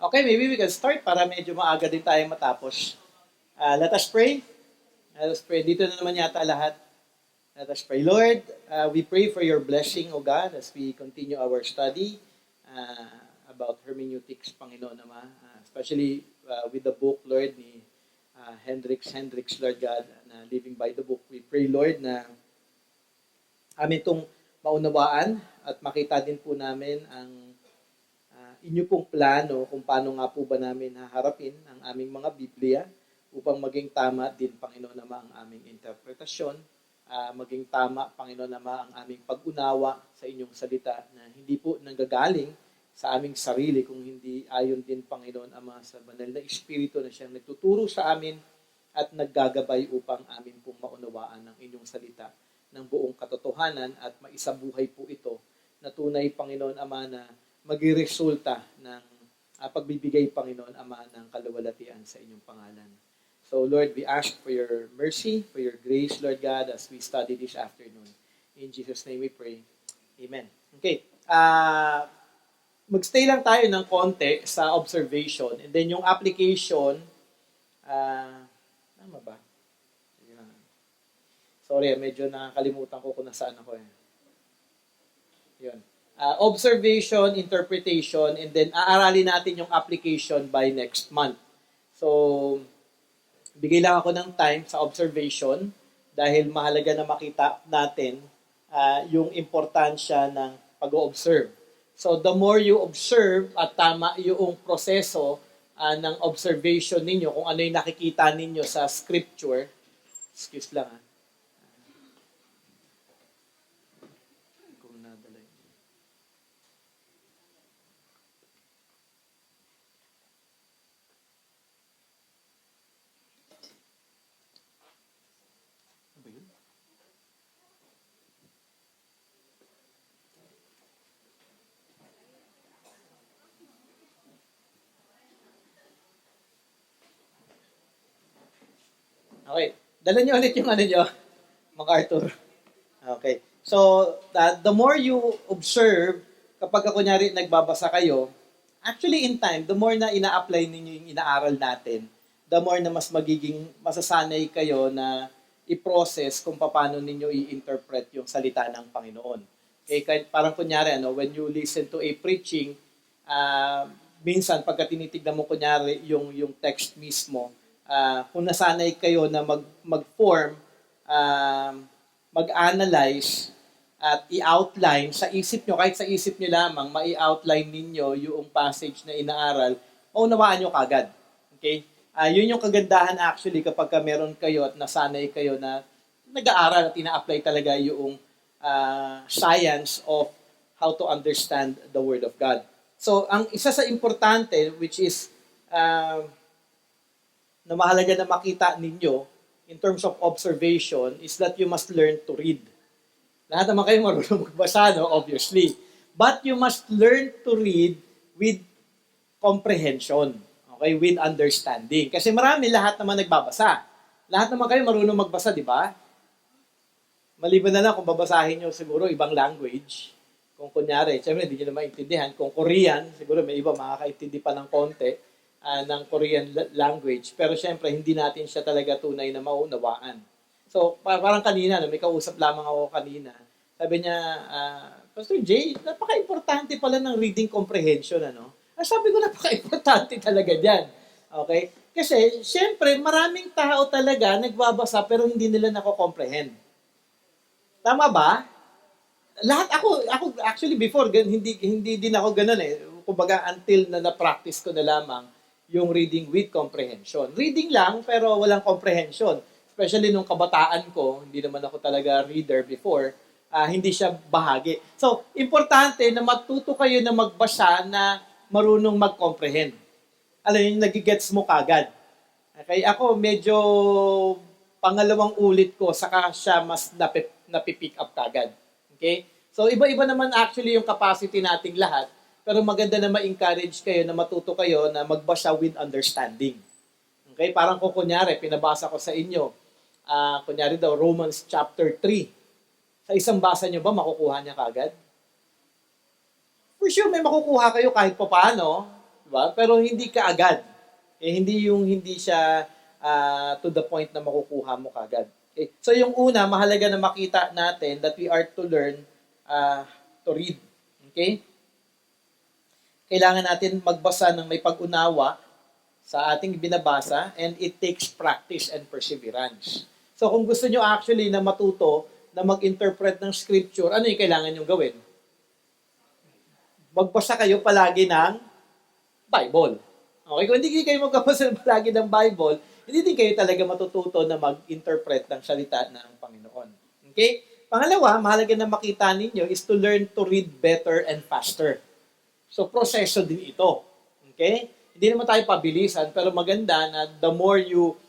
Okay, maybe we can start para medyo maaga din tayo matapos. Let us pray. Let us pray. Dito na naman yata lahat. Let us pray. Lord, we pray for your blessing, O God, as we continue our study about hermeneutics, Panginoon Ama. Especially with the book, Lord, ni Hendricks, Lord God, na Living by the Book. We pray, Lord, na amin itong maunawaan at makita din po namin ang inyo pong plano kung paano nga po ba namin haharapin ang aming mga Biblia upang maging tama din, Panginoon Ama, ang aming interpretasyon, maging tama, Panginoon Ama, ang aming pag-unawa sa inyong salita na hindi po nanggagaling sa aming sarili, kung hindi ayon din, Panginoon Ama, sa banal na Espiritu na siyang nagtuturo sa amin at naggagabay upang amin pong maunawaan ang inyong salita ng buong katotohanan at maisabuhay po ito na tunay, Panginoon Ama, na magresulta ng pagbibigay, Panginoon Ama, ng kaluwalhatian sa inyong pangalan. So, Lord, we ask for your mercy, for your grace, Lord God, as we study this afternoon. In Jesus' name we pray. Amen. Okay. Magstay lang tayo ng konti sa observation and then yung application, tama ba? Sorry, medyo nakakalimutan ko kung nasaan ako eh. Yun. Observation, interpretation, and then aaralin natin yung application by next month. So, bigay lang ako ng time sa observation dahil mahalaga na makita natin yung importansya ng pag-observe. So, the more you observe at tama yung proseso ng observation ninyo, kung ano yung nakikita ninyo sa scripture, excuse lang kung nadala yun. Ano ba yun? Okay. Dala niyo ulit yung ano niyo, MacArthur. Okay. So, the more you observe, kapag kunyari nagbabasa kayo, actually in time, the more na ina-apply ninyo yung inaaral natin, the more na mas magiging masasanay kayo na i-process kung paano ninyo i-interpret yung salita ng Panginoon. Okay, kahit parang kunyari, when you listen to a preaching, minsan pagka tinitignan mo kunyari yung text mismo, kung nasanay kayo na mag-form, mag-analyze, at i-outline sa isip nyo, kahit sa isip nyo lamang, ma-i-outline ninyo yung passage na inaaral, maunawaan nyo kagad. Okay? Yun yung kagandahan actually kapag meron kayo at nasanay kayo na nag-aaral at ina-apply talaga yung science of how to understand the Word of God. So, ang isa sa importante, which is na mahalaga na makita ninyo in terms of observation, is that you must learn to read. Lahat naman kayo marunong magbasa, no? Obviously. But you must learn to read with comprehension. Okay? With understanding. Kasi lahat naman nagbabasa. Lahat naman kayo marunong magbasa, di ba? Maliban na lang kung babasahin nyo siguro ibang language. Kung kunyari, siyempre hindi nyo na maintindihan. Kung Korean, siguro may iba makakaintindi pa ng konti ng Korean language. Pero siyempre, hindi natin siya talaga tunay na maunawaan. So, parang kanina, may kausap lamang ako kanina. Sabi niya, Pastor Jay, napaka-importante pala ng reading comprehension, sabi ko, napaka-importante talaga dyan. Okay? Kasi, siyempre, maraming tao talaga nagbabasa pero hindi nila nako-comprehend. Tama ba? Ako actually before, hindi din ako ganun eh. Kumbaga, until na na-practice ko na lamang yung reading with comprehension. Reading lang, pero walang comprehension. Especially nung kabataan ko, hindi naman ako talaga reader before, hindi siya bahagi. So, importante na matuto kayo na magbasa na marunong mag-comprehend. Alam yun, nagigets mo kagad. Okay, ako medyo pangalawang ulit ko, saka siya mas napipick up kagad. Okay? So, iba-iba naman actually yung capacity nating lahat, pero maganda na ma-encourage kayo na matuto kayo na magbasa with understanding. Okay? Parang kung kunyari, pinabasa ko sa inyo, kunyari daw, Romans chapter 3. Sa isang basa nyo ba, makukuha niya kagad? For sure, may makukuha kayo kahit pa paano. Diba? Pero hindi ka agad. Hindi siya to the point na makukuha mo kagad. Okay? So yung una, mahalaga na makita natin that we are to learn to read. Okay? Kailangan natin magbasa ng may pag-unawa sa ating binabasa, and it takes practice and perseverance. So kung gusto nyo actually na matuto na mag-interpret ng scripture, ano yung kailangan nyo gawin? Magbasa kayo palagi ng Bible. Okay? Kung hindi kayo magbasa palagi ng Bible, hindi din kayo talaga matututo na mag-interpret ng salita ng Panginoon. Okay? Pangalawa, mahalaga na makita ninyo is to learn to read better and faster. So, proseso din ito. Okay? Hindi naman tayo pabilisan, pero maganda na the more you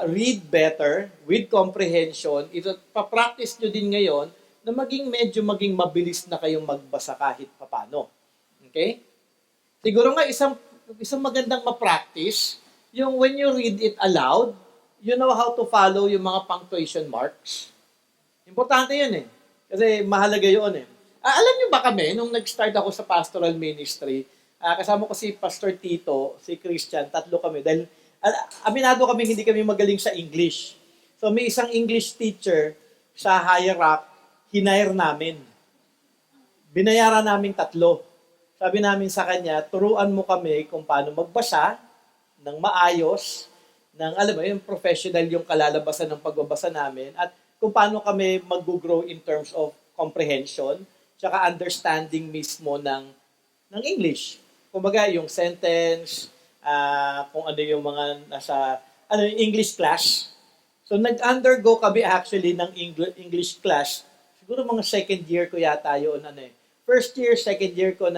read better with comprehension, ito, papractice nyo din ngayon na medyo maging mabilis na kayong magbasa kahit papano. Okay? Siguro nga isang magandang ma-practice, yung when you read it aloud, you know how to follow yung mga punctuation marks. Importante yun eh. Kasi mahalaga yun eh. Alam niyo ba kami, nung nag-start ako sa pastoral ministry, kasama ko si Pastor Tito, si Christian, tatlo kami. Dahil aminado kami, hindi kami magaling sa English. So may isang English teacher sa Higher Rock, hinire namin. Binayaran namin tatlo. Sabi namin sa kanya, turuan mo kami kung paano magbasa ng maayos, ng alam mo, yung professional yung kalalabasan ng pagbabasa namin, at kung paano kami mag-grow in terms of comprehension, tsaka understanding mismo ng English. Kumbaga, yung sentence, kung ano yung mga nasa, English class. So, nag-undergo kami actually ng English class. Siguro mga second year ko yata yun. First year, second year ko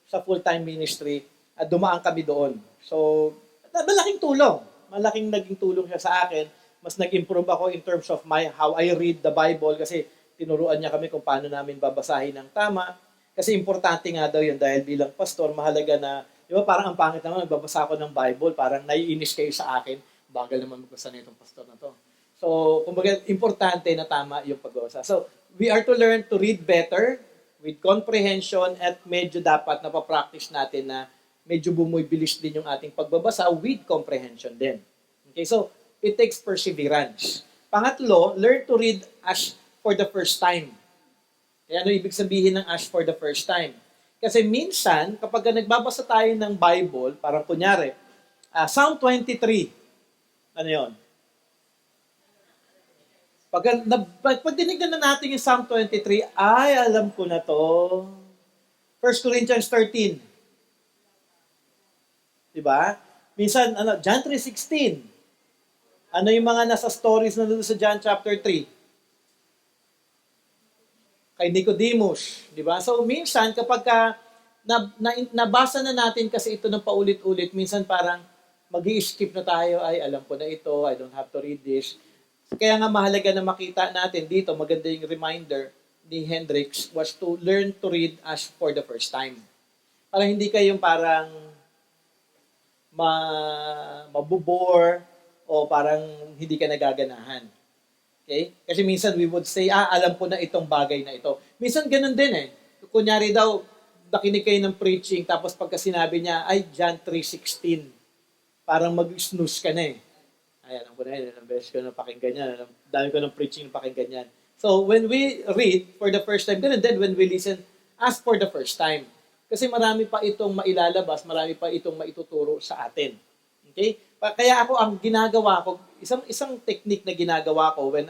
sa full-time ministry, dumaan kami doon. So, malaking tulong. Malaking naging tulong siya sa akin. Mas nag-improve ako in terms of how I read the Bible kasi tinuruan niya kami kung paano namin babasahin ng tama. Kasi importante nga daw yun dahil bilang pastor, mahalaga na, di ba parang ang pangit naman, nagbabasa ako ng Bible, parang naiinis kayo sa akin, bagal naman magbasa na itong pastor na to. So, kumbaga, importante na tama yung pagbabasa. So, we are to learn to read better with comprehension at medyo dapat napapractice natin na medyo bumubilis din yung ating pagbabasa with comprehension din. Okay, so, it takes perseverance. Pangatlo, learn to read as for the first time. Kaya ano ibig sabihin ng as for the first time? Kasi minsan, kapag nagbabasa tayo ng Bible, parang kunyari, Psalm 23, ano yun? Pag dinignan na natin yung Psalm 23, ay, alam ko na to. 1 Corinthians 13. Diba? Minsan, John 3:16. Ano yung mga nasa stories na doon sa John chapter 3? Kay Nicodemus, di ba? So minsan kapag nabasa na natin kasi ito ng paulit-ulit, minsan parang mag-i-skip na tayo, ay alam ko na ito, I don't have to read this. Kaya nga mahalaga na makita natin dito, maganda yung reminder ni Hendricks was to learn to read as for the first time. Para hindi kayong parang mabubore o parang hindi ka nagaganahan. Okay? Kasi minsan we would say, alam ko na itong bagay na ito. Minsan ganun din eh. Kunyari daw, nakinig kayo ng preaching, tapos pagka sinabi niya, ay, John 3:16, parang mag-snooze ka na eh. Ay, alam ko na yun, ilang beses ko na pakinggan yan, dami ko ng preaching na pakinggan yan. So, when we read for the first time, ganun din when we listen, ask for the first time. Kasi marami pa itong mailalabas, marami pa itong maituturo sa atin. Okay? Kaya ako ang ginagawa ko, isang technique na ginagawa ko when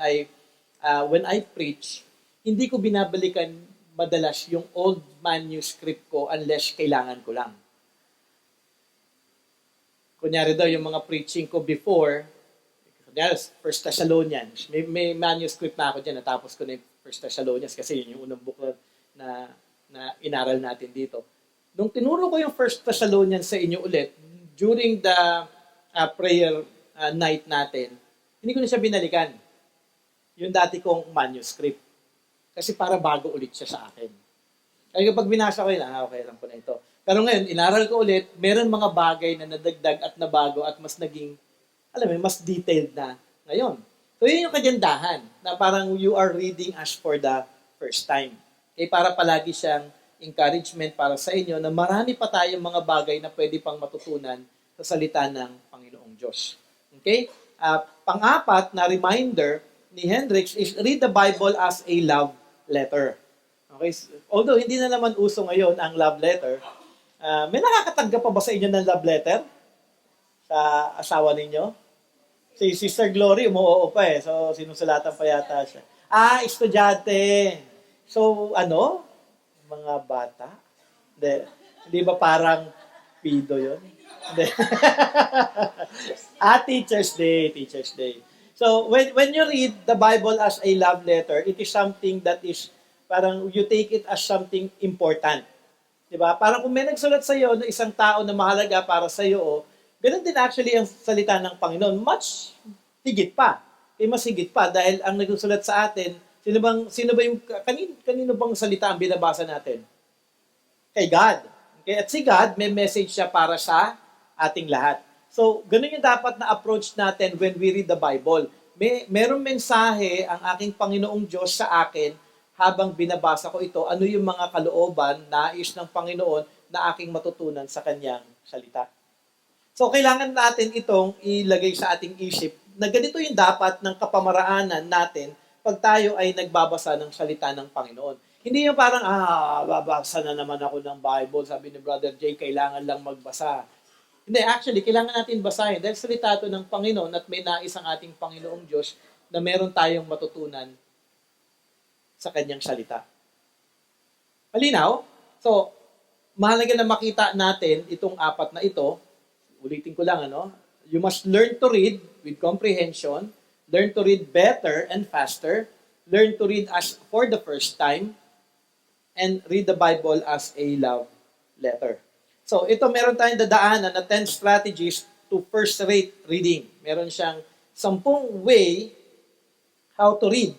I preach, hindi ko binabalikan madalas yung old manuscript ko unless kailangan ko lang. Kunyari daw yung mga preaching ko before, kunyari First Thessalonians, may manuscript na ako dyan, natapos ko na yung First Thessalonians kasi yun yung unang book na inaral natin dito. Nung tinuro ko yung First Thessalonians sa inyo ulit, during the prayer night natin, hindi ko na siya binalikan. Yung dati kong manuscript. Kasi para bago ulit siya sa akin. Kaya kapag binasa ko yun, okay, alam ko na ito. Pero ngayon, inaral ko ulit, meron mga bagay na nadagdag at nabago at mas naging, mas detailed na ngayon. So yun yung kagandahan, na parang you are reading as for the first time. Para palagi siyang encouragement para sa inyo na marami pa tayong mga bagay na pwede pang matutunan sa salita ng Panginoong Diyos. Okay? Pang-apat na reminder ni Hendricks is read the Bible as a love letter. Okay? Although hindi na naman uso ngayon ang love letter, may nakakatanggap pa ba sa inyo ng love letter? Sa asawa ninyo? Si Sister Glory, umuoo pa eh. So, sinusulatan pa yata siya. Estudyante. So, mga bata? Hindi ba parang pido yun? Hindi. Teacher's Day. Teacher's Day. So, when you read the Bible as a love letter, it is something that is, parang you take it as something important. Diba? Parang kung may nagsulat sa iyo na isang tao na mahalaga para sa iyo, ganun din actually ang salita ng Panginoon. Much higit pa. Mas higit pa dahil ang nagsusulat sa atin, kanino bang salita ang binabasa natin? Kay God. Okay? At si God, may message siya para sa ating lahat. So, ganun yung dapat na approach natin when we read the Bible. Merong mensahe ang aking Panginoong Diyos sa akin habang binabasa ko ito, ano yung mga kalooban, nais ng Panginoon na aking matutunan sa kanyang salita. So, kailangan natin itong ilagay sa ating isip na ganito yung dapat ng kapamaraanan natin pag tayo ay nagbabasa ng salita ng Panginoon. Hindi yung parang, babasa na naman ako ng Bible, sabi ni Brother Jay, kailangan lang magbasa. Hindi, actually, kailangan natin basahin dahil salita ito ng Panginoon at may nais ang ating Panginoong Diyos na meron tayong matutunan sa kanyang salita. Malinaw? So, mahalaga na makita natin itong apat na ito. Ulitin ko lang, You must learn to read with comprehension, learn to read better and faster, learn to read as for the first time, and read the Bible as a love letter. So, ito meron tayong dadaanan na 10 strategies to first-rate reading. Meron siyang 10 way how to read.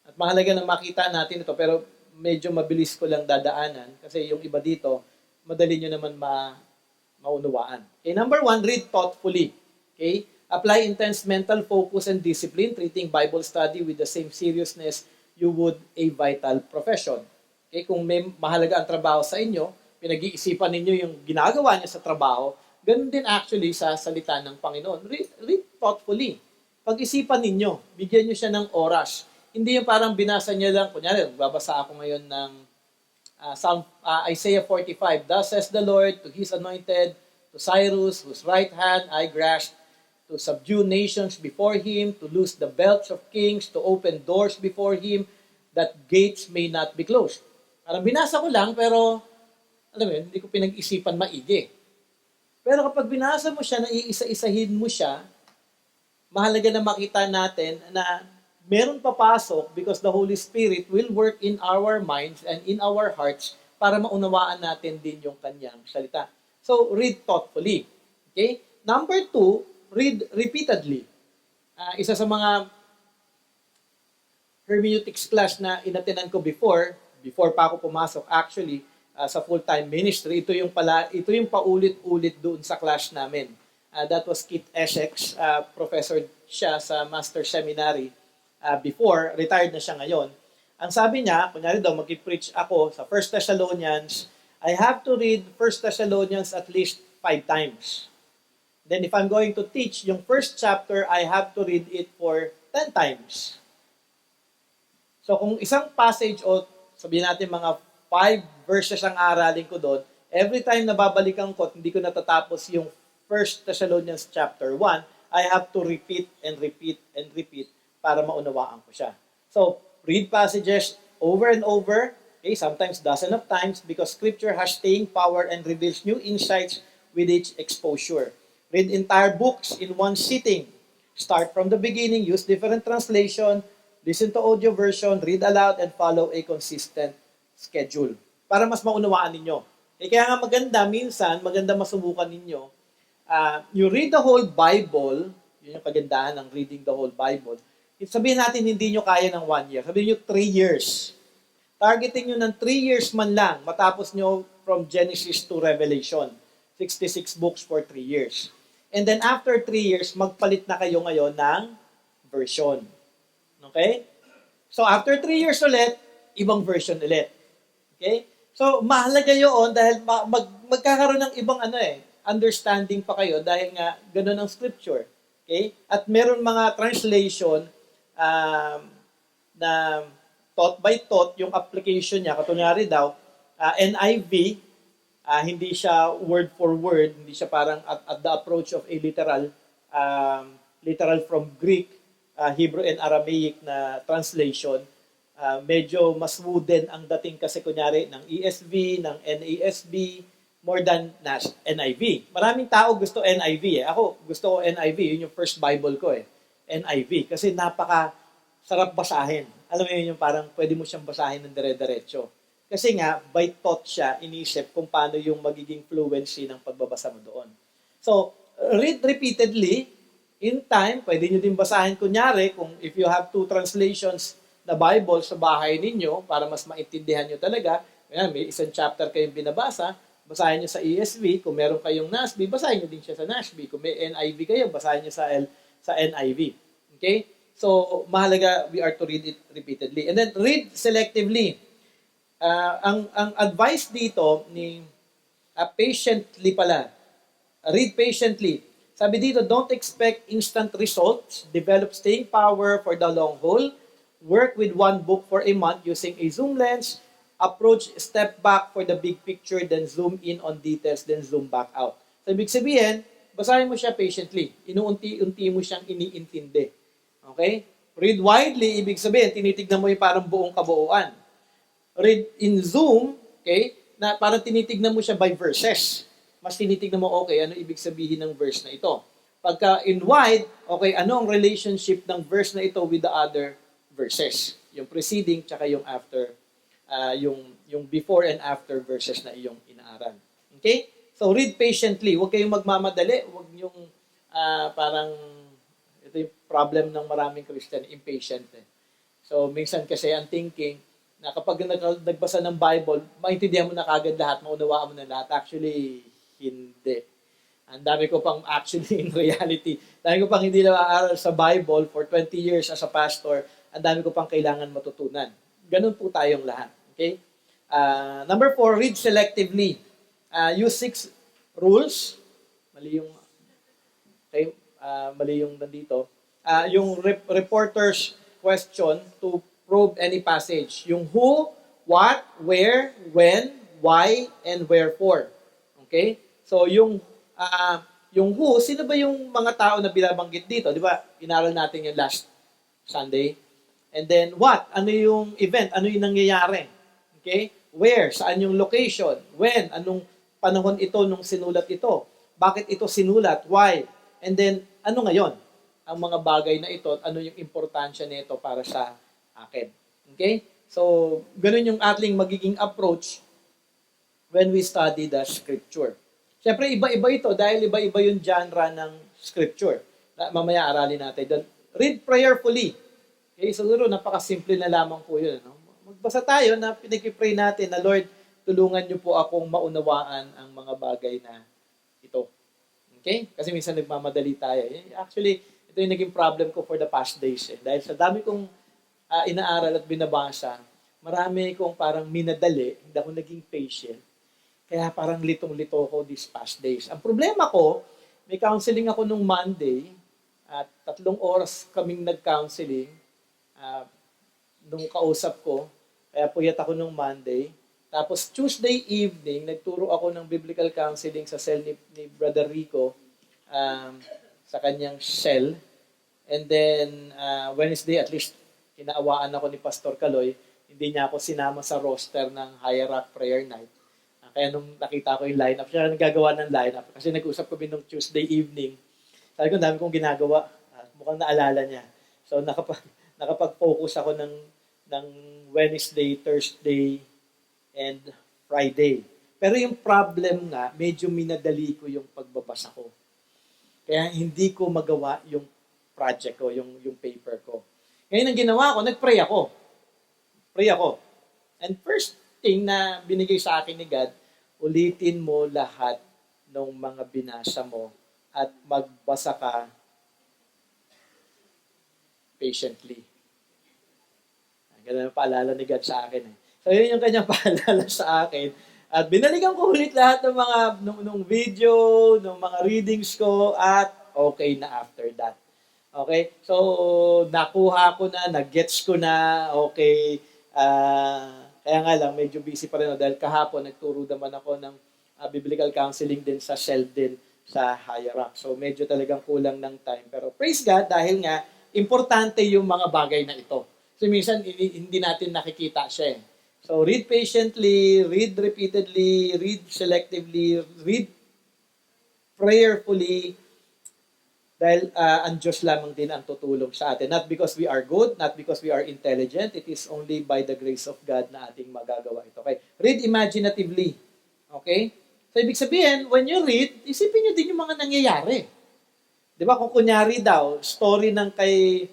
At mahalaga na makita natin ito, pero medyo mabilis ko lang dadaanan kasi yung iba dito, madali nyo naman maunawaan. Okay, number 1, read thoughtfully. Okay? Apply intense mental focus and discipline, treating Bible study with the same seriousness you would a vital profession. Okay? Kung may mahalaga ang trabaho sa inyo, pinag-iisipan ninyo yung ginagawa niyo sa trabaho, ganun din actually sa salita ng Panginoon. Read thoughtfully. Pag-isipan ninyo, bigyan niyo siya ng oras. Hindi yung parang binasa niya lang, kunyari, babasa ako ngayon ng Isaiah 45, Thus says the Lord to His anointed, to Cyrus, whose right hand I grasped, to subdue nations before Him, to loose the belts of kings, to open doors before Him, that gates may not be closed. Parang binasa ko lang, pero, hindi ko pinag-isipan maigi. Pero kapag binasa mo siya, na iisa-isahin mo siya, mahalaga na makita natin na meron papasok because the Holy Spirit will work in our minds and in our hearts para maunawaan natin din yung kanyang salita. So, read thoughtfully. Okay? Number 2, read repeatedly. Isa sa mga hermeneutics class na inatenan ko before pa ako pumasok actually sa full-time ministry, ito yung paulit-ulit doon sa class namin. That was Kit Essex, professor siya sa Master Seminary. Before, retired na siya ngayon. Ang sabi niya, kunyari daw, mag-preach ako sa 1 Thessalonians, I have to read 1 Thessalonians at least 5 times. Then if I'm going to teach yung first chapter, I have to read it for 10 times. So kung isang passage o sabihin natin mga 5 verses ang aralin ko doon, every time na babalikan ko at hindi ko natatapos yung 1 Thessalonians chapter 1, I have to repeat and repeat and repeat para maunawaan ko siya. So, read passages over and over, okay, sometimes dozen of times, because Scripture has staying power and reveals new insights with each exposure. Read entire books in one sitting. Start from the beginning, use different translation, listen to audio version, read aloud, and follow a consistent schedule. Para mas maunawaan ninyo. Kaya nga maganda masubukan ninyo. You read the whole Bible, yun yung kagandahan ng reading the whole Bible. Sabihin natin hindi nyo kaya ng 1 year. Sabihin nyo 3 years. Targeting nyo ng 3 years man lang, matapos nyo from Genesis to Revelation. 66 books for 3 years. And then after 3 years, magpalit na kayo ngayon ng version. Okay? So after 3 years ulit, ibang version ulit. Okay? So, mahalaga yun dahil magkakaroon ng ibang understanding pa kayo dahil nga ganun ang scripture. Okay? At meron mga translation um, na thought by thought, yung application niya, katunyari daw, NIV, hindi siya word for word, hindi siya parang at the approach of a literal from Greek, Hebrew and Aramaic na translation. Medyo mas wooden ang dating kasi kunyari ng ESV, ng NASB, more than NIV. Maraming tao gusto NIV eh. Ako, gusto ko NIV. Yun yung first Bible ko eh. NIV. Kasi napaka sarap basahin. Alam mo yun yung parang pwede mo siyang basahin ng dire-diretso. Kasi nga, by thought siya, inisip kung paano yung magiging fluency ng pagbabasa mo doon. So, read repeatedly. In time, pwede nyo din basahin kunyari kung if you have two translations na Bible sa bahay ninyo para mas maintindihan nyo talaga. May isang chapter kayong binabasa, basahin nyo sa ESV. Kung meron kayong NASB, basahin nyo din siya sa NASB. Kung may NIV kayo, basahin nyo sa NIV. Okay? So, mahalaga we are to read it repeatedly. And then, read selectively. Ang advice dito ni patiently pala. Read patiently. Sabi dito, don't expect instant results. Develop staying power for the long haul. Work with one book for a month using a zoom lens. Approach step back for the big picture, then zoom in on details, then zoom back out. So, ibig sabihin, basahin mo siya patiently. Inuunti-unti mo siyang iniintindi. Okay? Read widely, ibig sabihin, tinitignan mo yung parang buong kabuuan. Read in zoom, okay, na parang tinitignan mo siya by verses. Mas tinitignan mo, okay, ano ibig sabihin ng verse na ito. Pagka in wide, okay, ano ang relationship ng verse na ito with the other verses? Yung preceding, tsaka yung after, yung before and after verses na iyong inaaral. Okay? So, read patiently. Huwag kayong magmamadali. Huwag yung parang, ito yung problem ng maraming Christian, impatient. So, minsan kasi ang thinking, na kapag nagbasa ng Bible, maintindihan mo na kagad lahat, maunawaan mo na lahat. Actually, hindi. Ang dami ko pang actually in reality, dami ko pang hindi na-aaral sa Bible for 20 years as a pastor, ang dami ko pang kailangan matutunan. Ganun po tayong lahat. Okay? Number 4, read selectively. Use 6 rules. Mali yung nandito. Yung reporter's question to probe any passage. Yung who, what, where, when, why, and wherefore. Okay? So, yung who, sino ba yung mga tao na binabanggit dito? Di ba? Inaral natin yung last Sunday. And then, what? Ano yung event? Ano yung nangyayari? Okay? Where? Saan yung location? When? Anong panahon ito nung sinulat ito? Bakit ito sinulat? Why? And then, ano ngayon? Ang mga bagay na ito, ano yung importansya nito para sa akin. Okay? So, ganun yung ating magiging approach when we study the scripture. Siyempre, iba-iba ito dahil iba-iba yung genre ng scripture. Mamaya aralin natin doon. Read prayerfully. Okay? So, siguro, napakasimple na lamang po yun. No? Magbasa tayo na pinag-pray natin na, Lord, tulungan niyo po akong maunawaan ang mga bagay na ito. Okay? Kasi minsan nagmamadali tayo. Actually, ito yung naging problem ko for the past days. Dahil sa dami kong inaaral at binabasa, marami kong parang minadali, hindi ako naging patient. Kaya parang litong-lito ko these past days. Ang problema ko, may counseling ako nung Monday, at 3 oras kaming nag-counseling nung kausap ko, kaya puyat ako nung Monday. Tapos Tuesday evening, nagturo ako ng biblical counseling sa cell ni Brother Rico, sa kanyang cell. And then, Wednesday, at least, kinaawaan ako ni Pastor Kaloy, hindi niya ako sinama sa roster ng Higher Rock Prayer Night. Kaya nung nakita ko yung lineup, siya nagagawa ng lineup. Kasi nag-usap kami nung Tuesday evening. Sabi ko, dami kong ginagawa. Mukhang naalala niya. So, nakapag-focus ako ng Wednesday, Thursday, and Friday. Pero yung problem nga, medyo minadali ko yung pagbabasa ko. Kaya hindi ko magawa yung project ko, yung paper ko. Ngayon ang ginawa ko, nag-pray ako. Pray ako. And first thing na binigay sa akin ni God, ulitin mo lahat ng mga binasa mo at magbasa ka patiently. Ganun ang paalala ni God sa akin. So, yun yung kanyang paalala sa akin. At binalikan ko ulit lahat ng mga nung video, ng mga readings ko, at okay na after that. Okay? So, nakuha ko na, nag-gets ko na, okay. Kaya nga lang, medyo busy pa rin ako dahil kahapon nagturo naman ako ng biblical counseling din sa Shell din sa Higher Rock. So, medyo talagang kulang ng time. Pero praise God dahil nga, importante yung mga bagay na ito. So, minsan, hindi natin nakikita siya eh. So, read patiently, read repeatedly, read selectively, read prayerfully, dahil ang Diyos lamang din ang tutulong sa atin. Not because we are good, not because we are intelligent, it is only by the grace of God na ating magagawa ito. Okay? Read imaginatively. Okay? So, ibig sabihin, when you read, isipin nyo din yung mga nangyayari. Di ba? Kung kunyari daw, story ng kay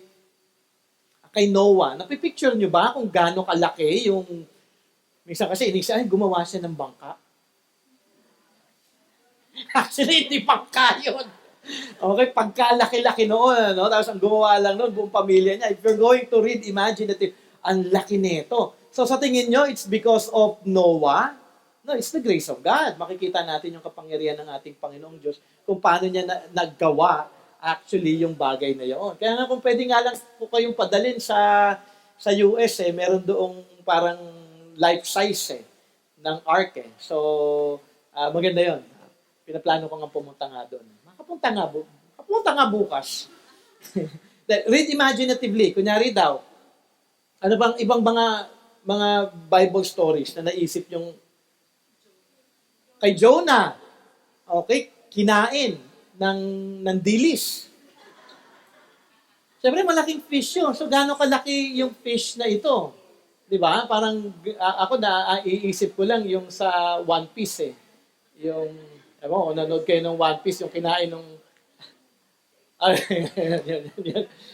Noah, napipicture nyo ba kung gaano kalaki yung minsan kasi inisa, gumawa siya ng bangka. Actually, hindi bangka yun. Okay, pagkalaki-laki noon, no? Tapos ang gumawa lang noon, buong pamilya niya. If you're going to read imaginative, ang laki nito. So sa tingin nyo, it's because of Noah? No, it's the grace of God. Makikita natin yung kapangyarihan ng ating Panginoong Diyos kung paano niya naggawa actually yung bagay na yun. Kaya nga kung pwede nga lang po kayong padalin sa US, meron doong parang life size ng ark eh. So, maganda yon. Pinaplano ko nga pumunta nga doon. Makapunta nga bukas. Read imaginatively. Kunyari daw, ano bang ibang mga Bible stories na naisip yung kay Jonah, okay, kinain ng dilis. Siyempre, malaking fish yun. So, gaano kalaki yung fish na ito? Di ba? Parang, ako iisip ko lang yung sa One Piece eh. Yung, ewan ko, nanood kayo ng One Piece, yung kinain ng...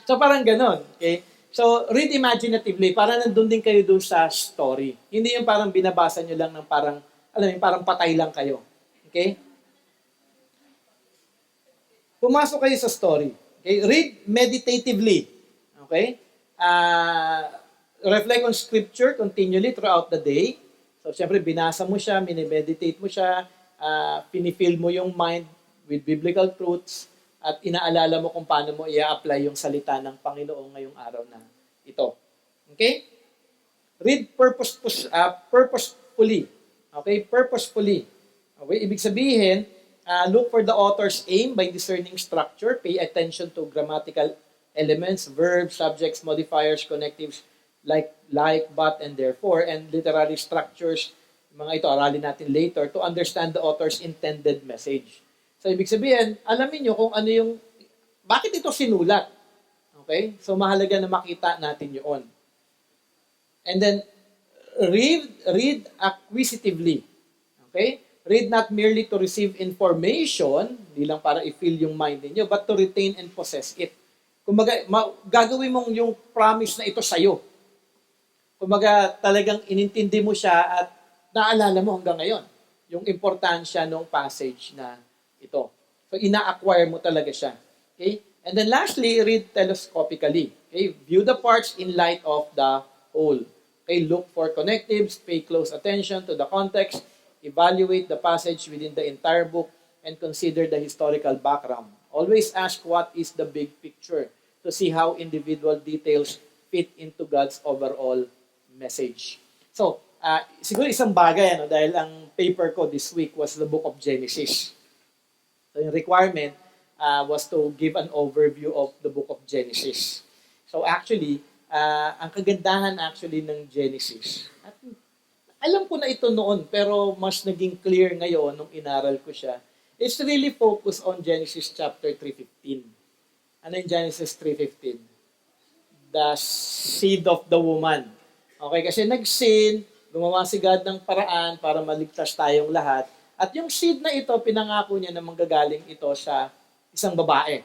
So, parang ganon. Okay? So, read imaginatively. Para nandun din kayo dun sa story. Hindi yung parang binabasa nyo lang ng parang, alam mo, parang patay lang kayo. Okay? Pumasok kayo sa story. Okay? Read meditatively. Okay? Reflect on scripture continually throughout the day. So, siyempre, binasa mo siya, minimeditate mo siya, pinifeel mo yung mind with biblical truths, at inaalala mo kung paano mo i-apply yung salita ng Panginoon ngayong araw na ito. Okay? Read purposefully. Okay? Purposefully. Okay? Ibig sabihin, look for the author's aim by discerning structure, pay attention to grammatical elements, verbs, subjects, modifiers, connectives, like, but, and therefore, and literary structures, mga ito, aralin natin later, to understand the author's intended message. So, ibig sabihin, alamin nyo kung ano yung, bakit ito sinulat. Okay? So, mahalaga na makita natin yun. And then, read acquisitively. Okay? Read not merely to receive information, hindi lang para i-fill yung mind niyo, but to retain and possess it. Kumbaga, gagawin mong yung promise na ito sa'yo. Kumbaga, talagang inintindi mo siya at naalala mo hanggang ngayon yung importansya ng passage na ito. So, ina-acquire mo talaga siya. Okay? And then lastly, read telescopically. Okay? View the parts in light of the whole. Okay? Look for connectives, pay close attention to the context, evaluate the passage within the entire book, and consider the historical background. Always ask what is the big picture to see how individual details fit into God's overall message. So, siguro isang bagay, dahil ang paper ko this week was the book of Genesis. So, yung requirement was to give an overview of the book of Genesis. So, actually, ang kagandahan actually ng Genesis, at alam ko na ito noon, pero mas naging clear ngayon nung inaral ko siya, it's really focused on Genesis chapter 3:15. Ano yung Genesis 3:15? The seed of the woman. Okay, kasi nag-sin, gumawa si God ng paraan para maligtas tayong lahat. At yung seed na ito, pinangako niya na manggagaling ito sa isang babae.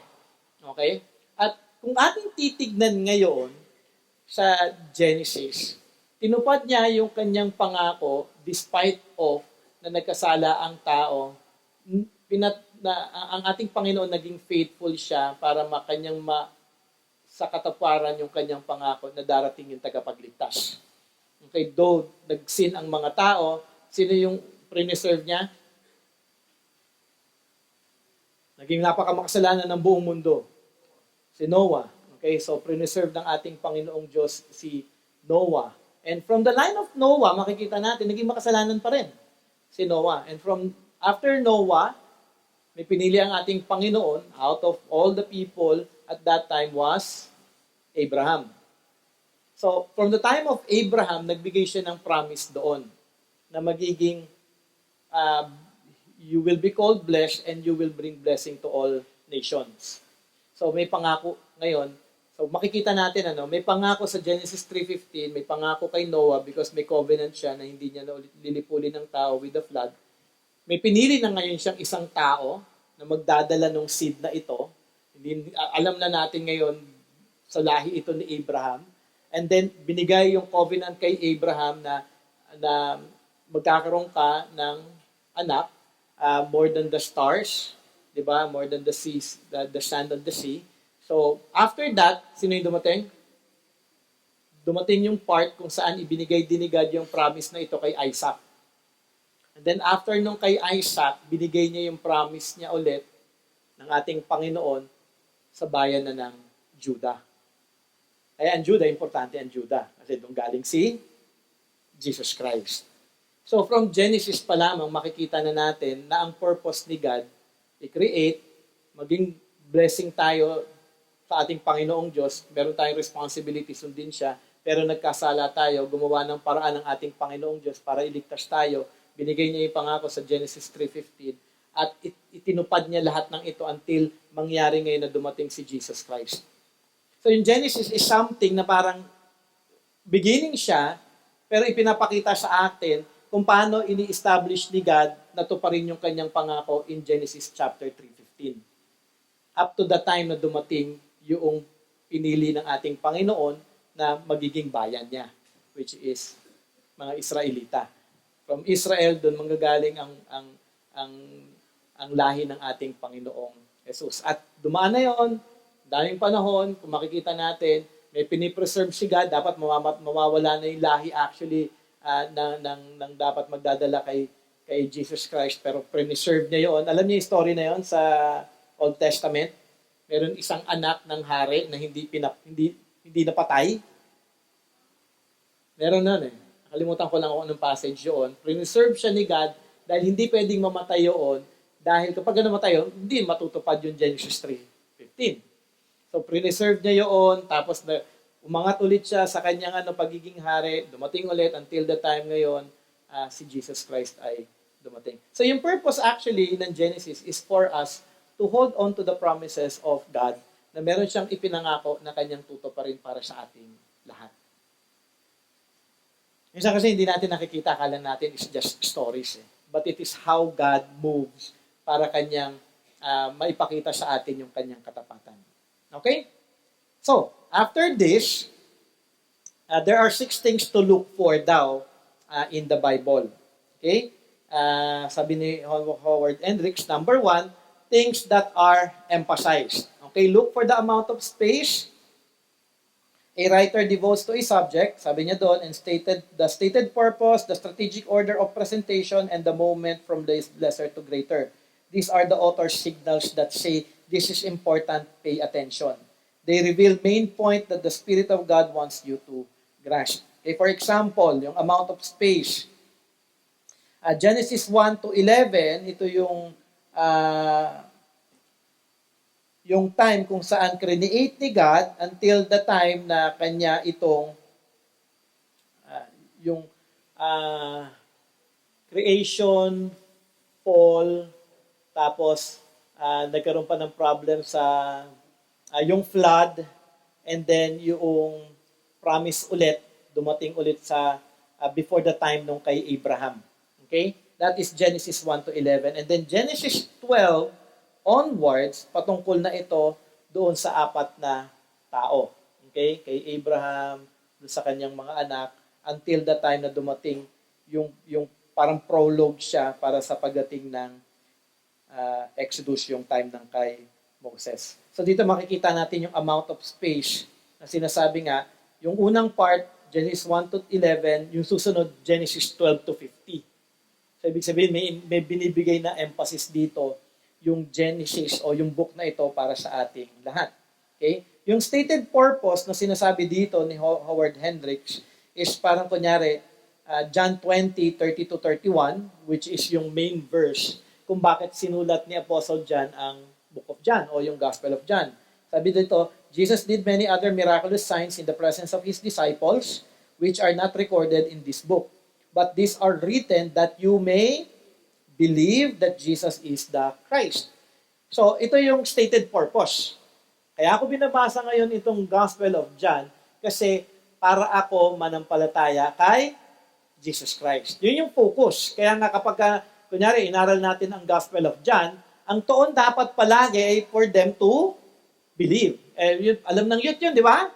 Okay? At kung ating titignan ngayon sa Genesis, tinupad niya yung kanyang pangako despite of na nagkasala ang tao. Ang ating Panginoon naging faithful siya para sa kataparan yung kanyang pangako na darating yung tagapagligtas. Okay, though nag-sin ang mga tao, sino yung preserve niya? Naging napakamakasalanan ng buong mundo. Si Noah. Okay, so preserve ng ating Panginoong Diyos si Noah. And from the line of Noah, makikita natin, naging makasalanan pa rin si Noah. And from after Noah, may pinili ang ating Panginoon out of all the people at that time was Abraham. So, from the time of Abraham, nagbigay siya ng promise doon na magiging you will be called blessed and you will bring blessing to all nations. So, may pangako ngayon. So, makikita natin, may pangako sa Genesis 3:15, may pangako kay Noah because may covenant siya na hindi niya na ulit lilipulin ng tao with the flood. May pinili na ngayon siyang isang tao na magdadala ng seed na ito. Alam na natin ngayon sa lahi ito ni Abraham. And then, binigay yung covenant kay Abraham na magkakaroon ka ng anak, more than the stars, di ba? More than the seas, the sand of the sea. So, after that, sino yung dumating? Dumating yung part kung saan ibinigay-dinigad yung promise na ito kay Isaac. And then after nung kay Isaac, binigay niya yung promise niya ulit ng ating Panginoon sa bayan na ng Judah. Kaya ang Judah, importante ang Judah. Kasi doon galing si Jesus Christ. So from Genesis pa lamang, makikita na natin na ang purpose ni God, i-create, maging blessing tayo sa ating Panginoong Diyos. Meron tayong responsibility, sundin siya. Pero nagkasala tayo, gumawa ng paraan ng ating Panginoong Diyos para iligtas tayo. Binigay niya yung pangako sa Genesis 3:15 at itinupad niya lahat ng ito until mangyari ngayon na dumating si Jesus Christ. So yung Genesis is something na parang beginning siya, pero ipinapakita sa atin kung paano ini-establish ni God na tuparin yung kanyang pangako in Genesis chapter 3:15. Up to the time na dumating yung pinili ng ating Panginoon na magiging bayan niya, which is mga Israelita. From Israel, doon manggagaling ang lahi ng ating Panginoong Jesus. At dumaan na yon, daming panahon, kung makikita natin, may pinipreserve si God, dapat mawawala na yung lahi actually ng dapat magdadala kay Jesus Christ, pero preserve niya yon. Alam niyo yung story na yon sa Old Testament? Meron isang anak ng hari na hindi napatay. Meron nun eh. Nakalimutan ko lang kung anong passage yun. Preserve siya ni God dahil hindi pwedeng mamatay yun dahil kapag namatay yun, hindi matutupad yung Genesis 3:15. So, preserve niya yun, tapos umangat ulit siya sa kanyang pagiging hari, dumating ulit until the time ngayon, si Jesus Christ ay dumating. So, yung purpose actually ng Genesis is for us to hold on to the promises of God na meron siyang ipinangako na kanyang tutuparin para sa ating lahat. Minsan kasi hindi natin nakikita, akala natin is just stories. But it is how God moves para kanyang maipakita sa atin yung kanyang katapatan. Okay? So, after this, there are 6 things to look for daw in the Bible. Okay? Sabi ni Howard Hendricks, number 1, things that are emphasized. Okay, look for the amount of space a writer devotes to a subject, sabi niya doon, and the stated purpose, the strategic order of presentation, and the moment from lesser to greater. These are the author's signals that say, this is important, pay attention. They reveal main point that the Spirit of God wants you to grasp. Okay, for example, yung amount of space. Genesis 1 to 11, ito yung time kung saan create ni God until the time na kanya itong creation, fall, tapos nagkaroon pa ng problem sa yung flood, and then yung promise ulit, dumating ulit sa before the time nung kay Abraham. Okay? That is Genesis 1 to 11. And then Genesis 12 onwards, patungkol na ito doon sa 4 na tao. Okay? Kay Abraham, doon sa kanyang mga anak, until the time na dumating yung parang prologue siya para sa pagdating ng Exodus, yung time ng kay Moses. So dito makikita natin yung amount of space na sinasabi nga, yung unang part, Genesis 1 to 11, yung susunod, Genesis 12 to 50. So, ibig sabihin, may binibigay na emphasis dito yung Genesis o yung book na ito para sa ating lahat. Okay? Yung stated purpose na sinasabi dito ni Howard Hendricks is parang kunyari, John 20:30 to 31, which is yung main verse kung bakit sinulat ni Apostle John ang Book of John o yung Gospel of John. Sabi dito, Jesus did many other miraculous signs in the presence of His disciples, which are not recorded in this book. But these are written that you may believe that Jesus is the Christ. So, ito yung stated purpose. Kaya ako binabasa ngayon itong Gospel of John kasi para ako manampalataya kay Jesus Christ. Yun yung focus. Kaya nga kapag, kunyari, inaral natin ang Gospel of John, ang tuon dapat palagi ay for them to believe. Yun, alam ng youth yun, di ba?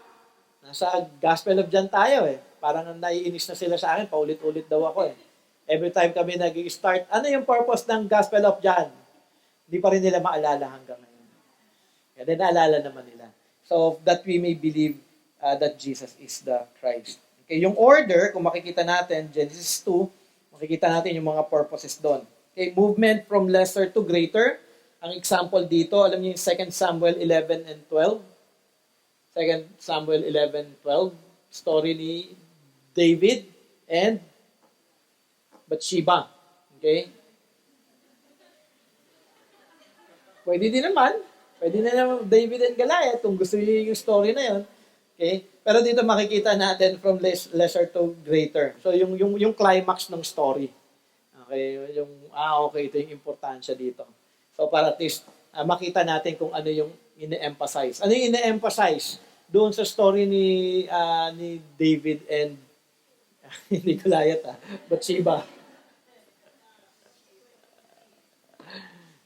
Nasa Gospel of John tayo eh. Parang naiinis na sila sa akin, paulit-ulit daw ako eh. Every time kami nag-start, ano yung purpose ng Gospel of John? Hindi pa rin nila maalala hanggang ngayon. Kaya naalala naman nila. So that we may believe that Jesus is the Christ. Okay, yung order, kung makikita natin, Genesis 2, makikita natin yung mga purposes doon. Okay, movement from lesser to greater. Ang example dito, alam niyo yung 2 Samuel 11 and 12? 2 Samuel 11:12, story ni David and Bathsheba. Okay? Pwede din naman David and Goliath kung gusto niyo yung story na yun. Okay? Pero dito makikita natin from lesser to greater. So yung climax ng story. Okay, okay, ito yung importansya dito. So para at least makita natin kung ano yung ine-emphasize. Ano yung ine-emphasize doon sa story ni David and hindi Goliath Bathsheba.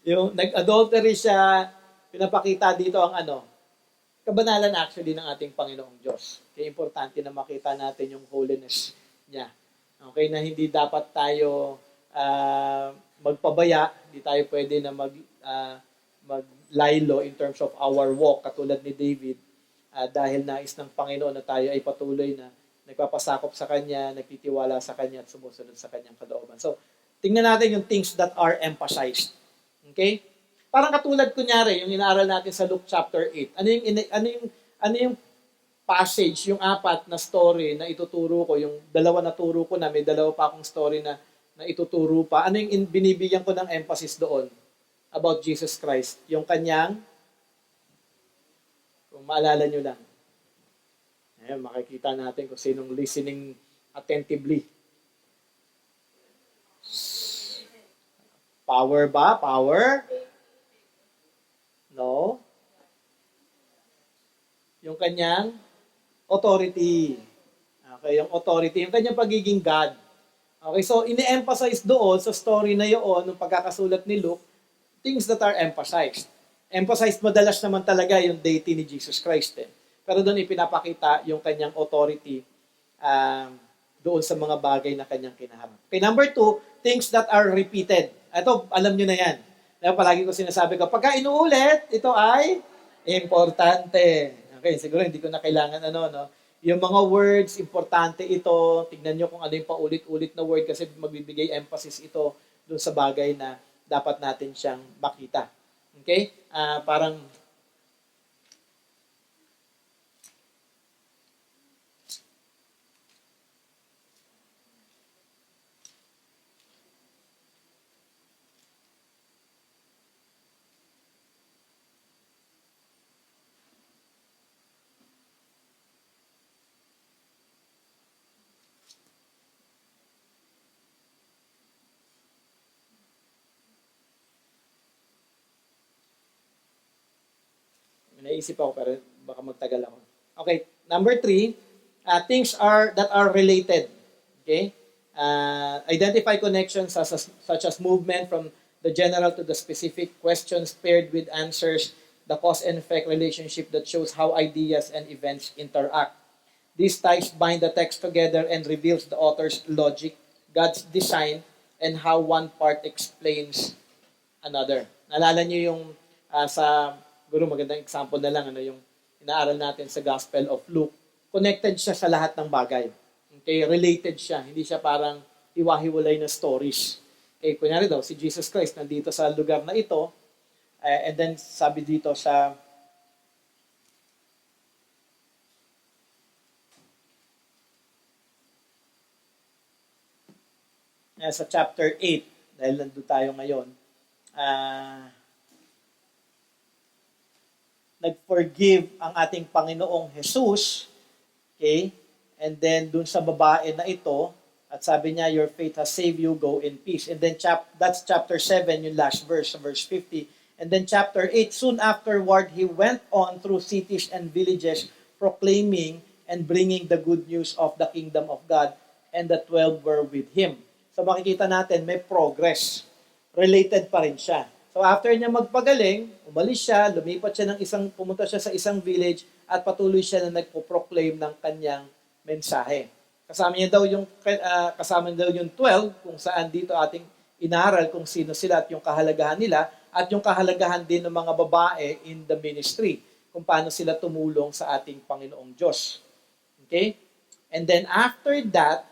Yung nag-adultery siya, pinapakita dito ang kabanalan actually ng ating Panginoong Diyos. Kaya importante na makita natin yung holiness niya. Okay, na hindi dapat tayo magpabaya, hindi tayo pwede na maglaylo in terms of our walk, katulad ni David, dahil nais ng Panginoon na tayo ay patuloy na nagpapasakop sa Kanya, nagtitiwala sa Kanya at sumusunod sa Kanyang kalooban. So, tingnan natin yung things that are emphasized. Okay? Parang katulad kunyari, yung inaaral natin sa Luke chapter 8. Ano yung passage, yung 4 na story na ituturo ko, yung 2 na turo ko na, may 2 pa akong story na ituturo pa. Ano yung binibigyan ko ng emphasis doon about Jesus Christ? Yung kanyang, kung maalala nyo lang, makikita natin kung sinong listening attentively. Power ba? Power? No. Yung kanyang authority. Okay, yung authority, yung kanyang pagiging God. Okay, so ini-emphasize doon sa story na yun, nung pagkakasulat ni Luke, things that are emphasized. Emphasized madalas naman talaga yung deity ni Jesus Christ. Pero doon ipinapakita yung kanyang authority doon sa mga bagay na kanyang kinaharap. Okay, number 2, things that are repeated. Ito, alam nyo na yan. Kaya palagi ko sinasabi ko, pagka inuulit, ito ay importante. Okay, siguro hindi ko na kailangan Yung mga words, importante ito. Tignan nyo kung ano yung paulit-ulit na word kasi magbibigay emphasis ito doon sa bagay na dapat natin siyang makita. Okay? Parang naisip ako pero baka magtagal ako. Okay, number 3, things that are related. Okay? Identify connections such as movement from the general to the specific, questions paired with answers, the cause and effect relationship that shows how ideas and events interact. These types bind the text together and reveals the author's logic, God's design, and how one part explains another. Naalala niyo yung siguro magandang example na lang, yung inaaral natin sa Gospel of Luke, connected siya sa lahat ng bagay. Okay, related siya. Hindi siya parang iwahiwalay na stories. Okay, kunyari daw, si Jesus Christ nandito sa lugar na ito, and then sabi dito sa chapter 8, dahil nandun tayo ngayon, nag-forgive ang ating Panginoong Jesus, okay? And then dun sa babae na ito, at sabi niya, your faith has saved you, go in peace. And then that's chapter 7, yung last verse, verse 50. And then chapter 8, soon afterward, he went on through cities and villages, proclaiming and bringing the good news of the kingdom of God, and the 12 were with him. So makikita natin, may progress. Related pa rin siya. So after niya magpagaling, umalis siya, lumipat siya pumunta siya sa isang village at patuloy siya na nagpo-proclaim ng kanyang mensahe. Kasama daw yung 12 kung saan dito ating inaral kung sino sila at yung kahalagahan nila at yung kahalagahan din ng mga babae in the ministry, kung paano sila tumulong sa ating Panginoong Diyos. Okay? And then after that,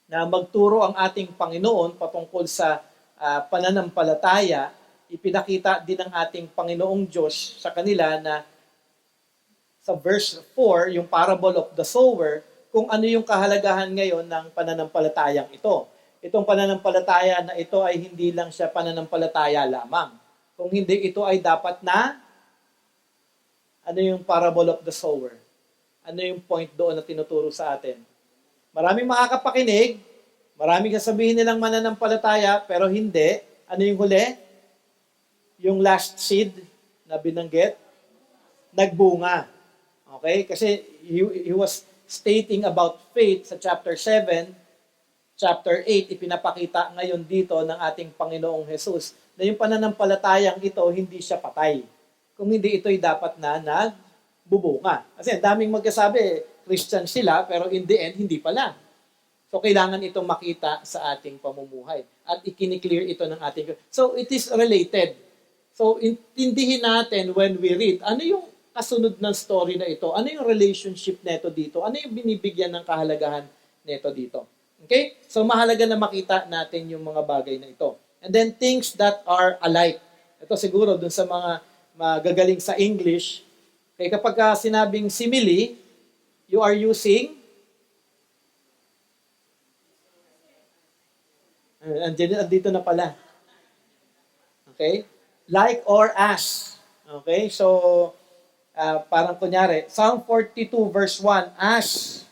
na magturo ang ating Panginoon patungkol sa pananampalataya, ipinakita din ng ating Panginoong Diyos sa kanila na sa verse 4, yung parable of the sower, kung ano yung kahalagahan ngayon ng pananampalatayang ito. Itong pananampalataya na ito ay hindi lang siya pananampalataya lamang. Kung hindi, ito ay dapat na, ano yung parable of the sower? Ano yung point doon na tinuturo sa atin? Maraming makakapakinig, maraming sasabihin nilang mananampalataya, pero hindi. Ano yung huli? Yung last seed na binanggit, nagbunga. Okay? Kasi he was stating about faith sa chapter 7, chapter 8, ipinapakita ngayon dito ng ating Panginoong Jesus na yung pananampalatayang ito, hindi siya patay. Kung hindi, ito'y dapat na nagbubunga. Kasi daming magkasabi, Christian sila, pero in the end, hindi pala. So, kailangan itong makita sa ating pamumuhay. At ikiniklear ito ng ating... So, it is related. So, intindihin natin when we read, ano yung kasunod ng story na ito? Ano yung relationship neto dito? Ano yung binibigyan ng kahalagahan neto dito? Okay? So, mahalaga na makita natin yung mga bagay na ito. And then, things that are alike. Ito siguro, dun sa mga magagaling sa English, okay, kapag sinabing simile, you are using andito na pala. Okay? Like or as. Okay? So, parang kunyari, Psalm 42 verse 1, as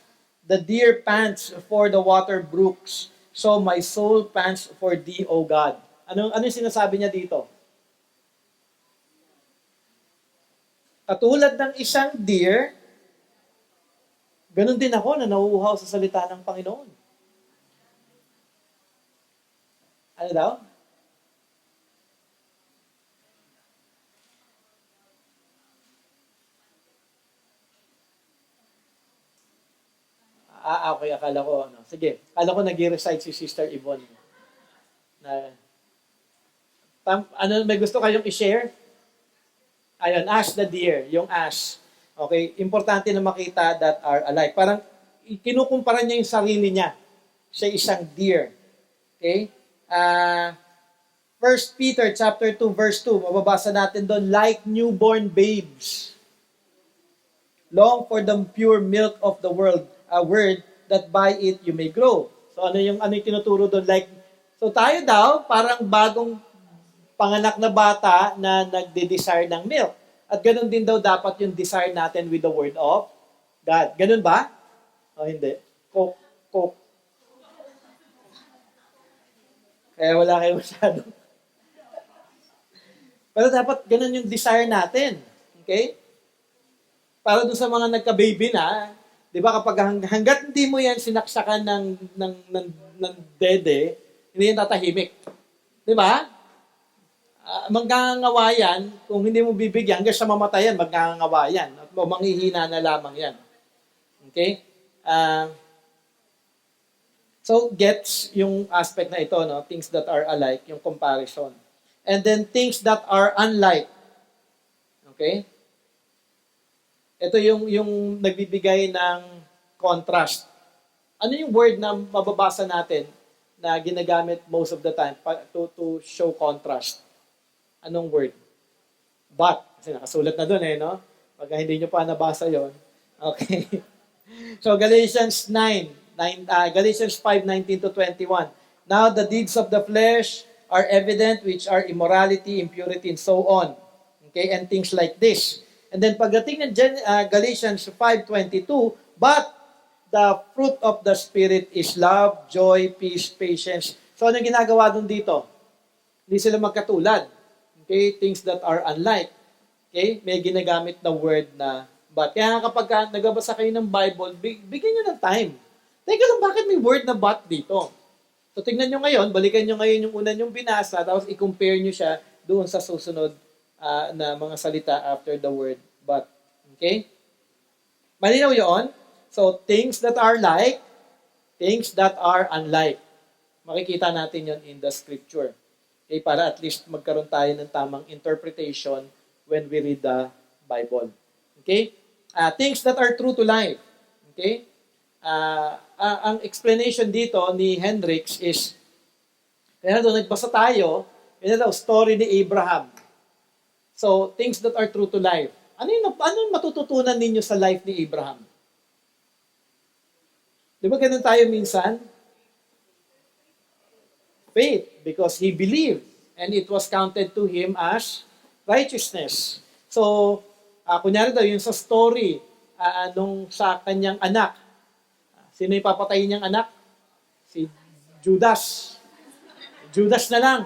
the deer pants for the water brooks, so my soul pants for thee, O God. Ano sinasabi niya dito? Katulad ng isang deer, ganun din ako na nauuhaw sa salita ng Panginoon. Ano daw? Okay, akala ko, Sige, akala ko nag-recite si Sister Yvonne. May gusto kayong i-share? Ayun, as the deer, yung as. Okay, importante na makita that are alike. Parang kinukumpara niya yung sarili niya. Siya isang deer. Okay? 1 Peter chapter 2 verse 2, mababasa natin doon, like newborn babes. Long for the pure milk of the world, a word that by it you may grow. So ano yung tinuturo doon? So tayo daw, parang bagong panganak na bata na nagde-desire ng milk. At ganun din daw dapat yung desire natin with the word of God. Ganun ba? O hindi? Coke. Kaya wala kayo masyadong. Pero dapat ganun yung desire natin. Okay? Para doon sa mga nagka-baby na, di ba kapag hanggat hindi mo yan sinaksakan ng dede, hindi yan tatahimik. Di ba? Magngangawa yan, kung hindi mo bibigyan, hanggang sa mamatayan, magngangawa yan. At manghihina na lamang yan. Okay? So, gets yung aspect na ito, no? Things that are alike, yung comparison. And then, things that are unlike. Okay? Ito yung nagbibigay ng contrast. Ano yung word na mababasa natin na ginagamit most of the time to show contrast? Anong word? But. Kasi nakasulat na doon no? Pag hindi nyo pa nabasa yon. Okay. So Galatians 9, Galatians 5:19 to 21. Now the deeds of the flesh are evident, which are immorality, impurity, and so on. Okay, and things like this. And then pagdating ng Galatians 5:22, but the fruit of the Spirit is love, joy, peace, patience. So anong ginagawa dun dito? Hindi sila magkatulad. Okay, things that are unlike. Okay, may ginagamit na word na but. Kaya kapag nagbabasa kayo ng Bible, bigyan nyo ng time. Teka lang, bakit may word na but dito? So tingnan nyo ngayon, balikan nyo ngayon yung una nyong binasa, tapos i-compare nyo siya doon sa susunod na mga salita after the word but. Okay? Malinaw yun? So, things that are like, things that are unlike. Makikita natin yon in the scripture. Okay? Para at least magkaroon tayo ng tamang interpretation when we read the Bible. Okay? Things that are true to life. Okay? Ang explanation dito ni Hendricks is, kaya doon nagbasa tayo, yun daw, story ni Abraham. So, things that are true to life. Ano yung matututunan ninyo sa life ni Abraham? Di ba ganun tayo minsan? Faith, because he believed, and it was counted to him as righteousness. So, kunyari daw, yung sa story, nung sa kanyang anak, sino yung papatayin niyang anak? Si Judas. Judas na lang.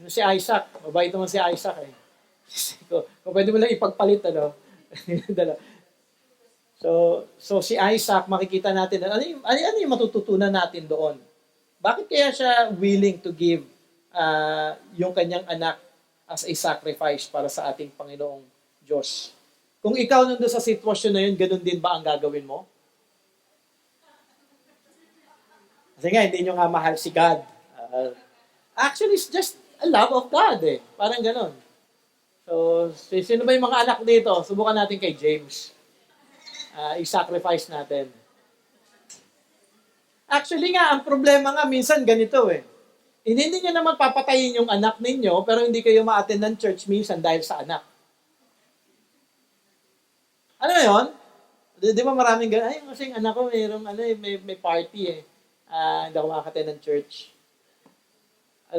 Yung si Isaac. Mabait naman si Isaac eh. Kung pwede mo lang ipagpalit, So si Isaac, makikita natin, ano yung matututunan natin doon? Bakit kaya siya willing to give yung kanyang anak as a sacrifice para sa ating Panginoong Diyos? Kung ikaw nandun sa sitwasyon na yun, ganun din ba ang gagawin mo? Kasi nga, hindi nyo nga mahal si God. Actually, it's just a love of God eh. Parang ganun. So, sino ba yung mga anak dito? Subukan natin kay James. I-sacrifice natin. Actually nga, ang problema nga minsan ganito eh. Hindi nyo naman papatayin yung anak ninyo, pero hindi kayo ma-attend ng church minsan dahil sa anak. Ano yun? Di ba maraming ganun? Ay, kasi yung anak ko may party eh. Hindi ako makaka-attend ng church.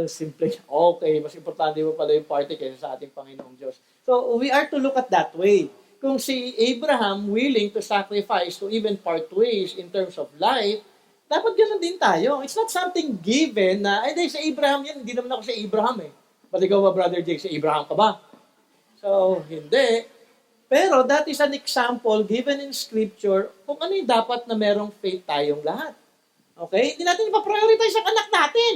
Simple. Okay, mas importante mo pala yung party kaysa sa ating Panginoong Diyos. So, we are to look at that way. Kung si Abraham willing to sacrifice to even part ways in terms of life, dapat ganoon din tayo. It's not something given na, ay, si Abraham yan, hindi naman ako si Abraham eh. Ba't ikaw ba, Brother Jake, si Abraham ka ba? So, hindi. Pero that is an example given in Scripture kung ano yung dapat na merong faith tayong lahat. Okay? Hindi natin ipa-prioritize ang anak natin.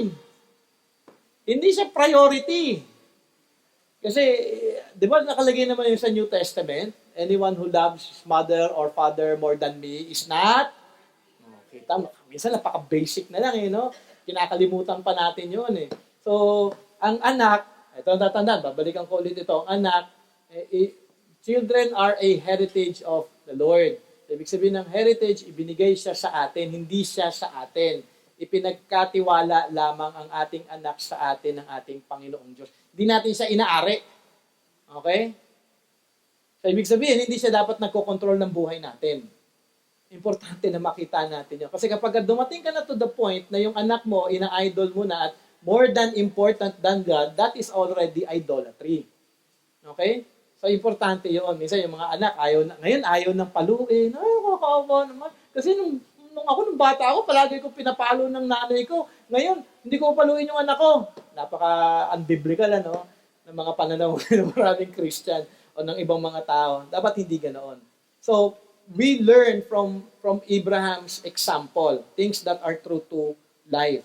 Hindi siya priority. Kasi, di ba nakalagay naman yun sa New Testament, anyone who loves his mother or father more than me is not. Okay, tama. Minsan napaka-basic na lang no? Kinakalimutan pa natin yun eh. So, ang anak, ito ang tatandaan, babalikan ko ulit ito, ang anak, children are a heritage of the Lord. Ibig sabihin ng heritage, ibinigay siya sa atin, hindi siya sa atin. Ipinagkatiwala lamang ang ating anak sa atin ng ating Panginoong Diyos. Hindi natin siya inaari. Okay? So, ibig sabihin, hindi siya dapat nagkokontrol ng buhay natin. Importante na makita natin yun. Kasi kapag dumating ka na to the point na yung anak mo, ina-idol mo na at more than important than God, that is already idolatry. Okay? So, importante yun. Minsan, yung mga anak, ayaw ng paluin. Ay, kakaawa naman. Kasi nung bata ako, palagi ko pinapalo ng nanay ko. Ngayon, hindi ko paluin yung anak ko. Napaka-unbiblical, ng mga pananaw ng maraming Christian o ng ibang mga tao. Dapat hindi ganoon. So, we learn from Abraham's example, things that are true to life.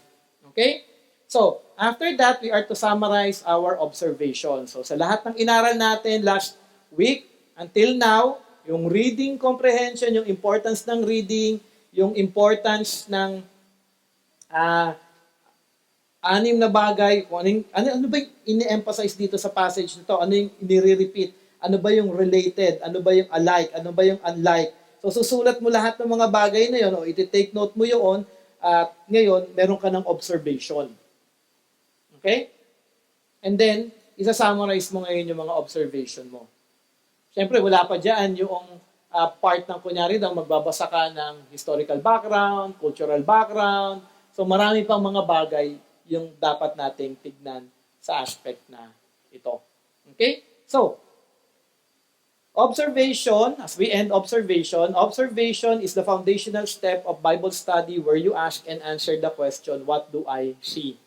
Okay? So, after that, we are to summarize our observation. So, sa lahat ng inaral natin last week, until now, yung reading comprehension, yung importance ng reading, yung importance ng anim na bagay, ano ba yung ini-emphasize dito sa passage nito? Ano yung inire-repeat? Ano ba yung related? Ano ba yung alike? Ano ba yung unlike? So, susulat mo lahat ng mga bagay na yun, o iti-take note mo yun, at ngayon, meron ka ng observation. Okay? And then, isa-summarize mo ngayon yung mga observation mo. Siyempre, wala pa dyan yung part ng kunyari daw, magbabasa ka ng historical background, cultural background. So, marami pang mga bagay yung dapat nating tignan sa aspect na ito. Okay? So, observation, as we end observation is the foundational step of Bible study where you ask and answer the question, what do I see?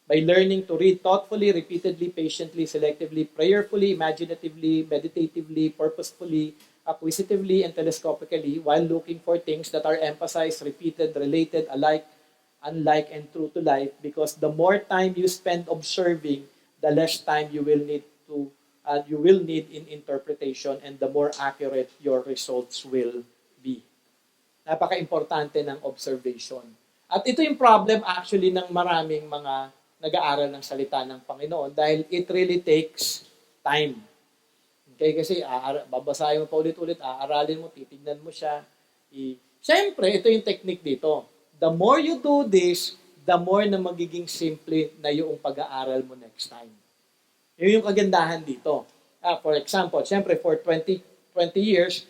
By learning to read thoughtfully, repeatedly, patiently, selectively, prayerfully, imaginatively, meditatively, purposefully, acquisitively, and telescopically, while looking for things that are emphasized, repeated, related, alike, unlike, and true to life, because the more time you spend observing, the less time you will need in interpretation, and the more accurate your results will be. Napaka-importante ng observation. At ito yung problem actually ng maraming mga nag-aaral ng salita ng Panginoon dahil it really takes time. Okay, kasi babasahin mo pa ulit-ulit, aaralin mo, titignan mo siya. Siyempre, ito yung technique dito. The more you do this, the more na magiging simple na yung pag-aaral mo next time. Yun yung kagandahan dito. For example, siyempre, for 20 years,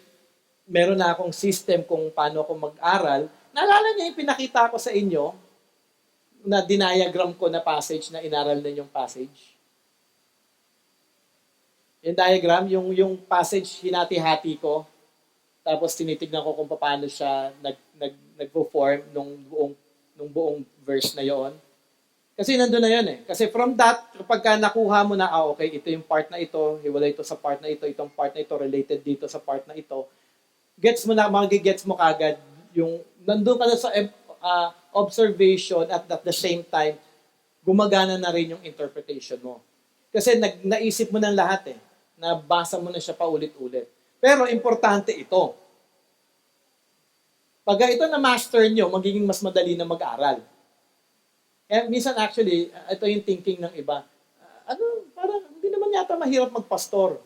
meron na akong system kung paano ako mag-aral. Naalala niyo yung pinakita ko sa inyo na diniagram ko na passage na inaral na yung passage? Yung diagram, yung passage, hinati-hati ko. Tapos tinitignan ko kung paano siya nag-perform nung buong verse na yon. Kasi nandun na yun eh. Kasi from that, kapag nakuha mo na, okay, ito yung part na ito, hiwalay ito sa part na ito, itong part na ito, related dito sa part na ito, gets mo na, magigets mo kagad yung, nandun ka na sa observation at the same time, gumagana na rin yung interpretation mo. Kasi naisip mo ng lahat eh. Nabasa mo na siya paulit-ulit. Pero importante ito. Pag ito na-master nyo, magiging mas madali na mag-aral. Minsan actually, ito yung thinking ng iba. Parang hindi naman yata mahirap magpastor.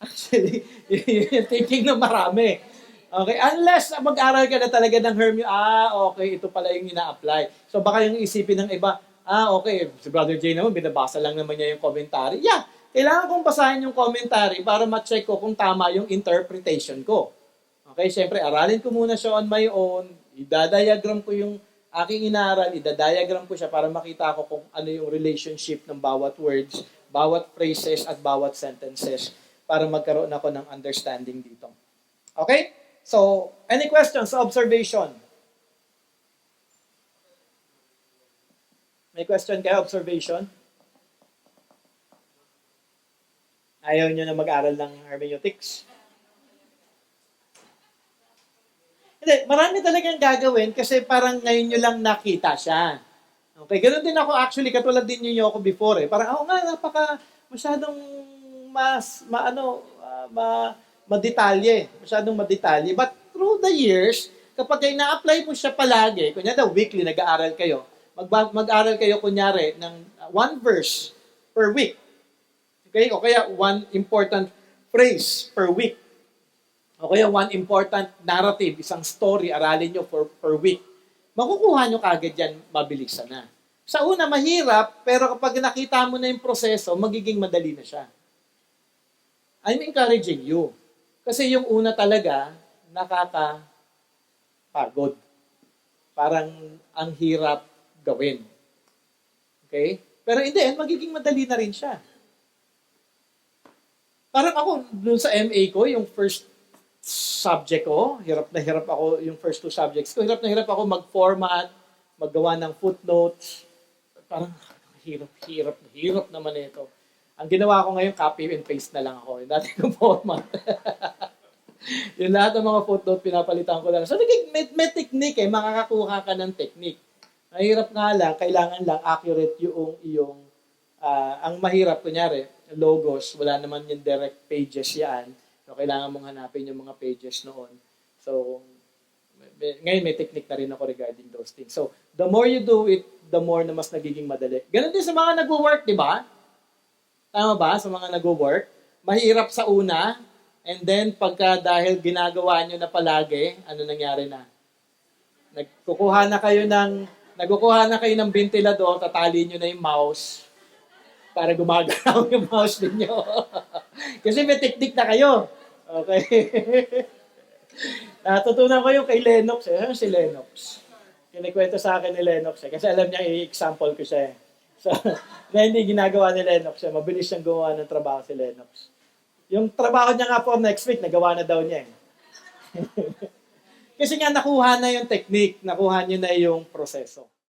Actually, yung thinking ng marami. Okay, unless mag-aral ka na talaga ng okay, ito pala yung ina-apply. So baka yung isipin ng iba, okay, si Brother Jay naman, binabasa lang naman niya yung commentary. Yeah, kailangan kong basahin yung commentary para ma-check ko kung tama yung interpretation ko. Okay, syempre, aralin ko muna siya on my own, idadiagram ko yung aking inaral, idadiagram ko siya para makita ko kung ano yung relationship ng bawat words, bawat phrases, at bawat sentences para magkaroon ako ng understanding dito. Okay? So, any questions sa observation? May question kayo, observation? Ayaw nyo na mag-aral ng hermeneutics? Hindi, marami talagang gagawin kasi parang ngayon nyo lang nakita siya. Okay, ganoon din ako actually, katulad din nyo ako before eh. Parang, masyadong madetalye. Masyadong madetalye. But through the years, kapag ay na-apply mo siya palagi, kunyari weekly nag-aaral kayo, mag-aaral kayo kunyari ng one verse per week. Okay? O kaya one important phrase per week. O kaya one important narrative, isang story, aralin nyo per week. Makukuha nyo kagad yan, mabilisan na. Sa una, mahirap, pero kapag nakita mo na yung proseso, magiging madali na siya. I'm encouraging you. Kasi yung una talaga, nakakapagod. Parang ang hirap gawin. Okay? Pero in the end, magiging madali na rin siya. Parang ako, dun sa MA ko, yung first subject ko, hirap na hirap ako, yung first two subjects ko, hirap na hirap ako mag-format, maggawa ng footnotes. Parang hirap naman ito. Ang ginawa ko ngayon, copy and paste na lang ako. Yung dati kong format. Yung lahat ng mga footnote, pinapalitan ko lang. So, may technique eh. Makakakuha ka ng technique. Mahirap nga lang, kailangan lang accurate yung iyong, ang mahirap, kunyari, logos, wala naman yung direct pages yan. So, kailangan mong hanapin yung mga pages noon. So, ngayon may technique na rin ako regarding those things. So, the more you do it, the more na mas nagiging madali. Ganun din sa mga nag-work, di ba? Tama ba? Sa mga nag-work. Mahirap sa una, And then, pagka dahil ginagawa nyo na palagi, ano nangyari na? Nagkukuha na kayo ng ventilador, tatali nyo na yung mouse para gumagalaw yung mouse ninyo. Kasi may technique na kayo. Okay? Natutunan ko yung kay Lennox. Si Lennox. Kinikwento sa akin ni Lennox. Kasi alam niya, i-example ko siya. So, na hindi ginagawa ni Lennox. Mabilis siyang gumawa ng trabaho si Lennox. Yung trabaho niya nga po next week, nagawa na daw niya. Kasi nga nakuha na yung technique, nakuha niyo na yung proseso.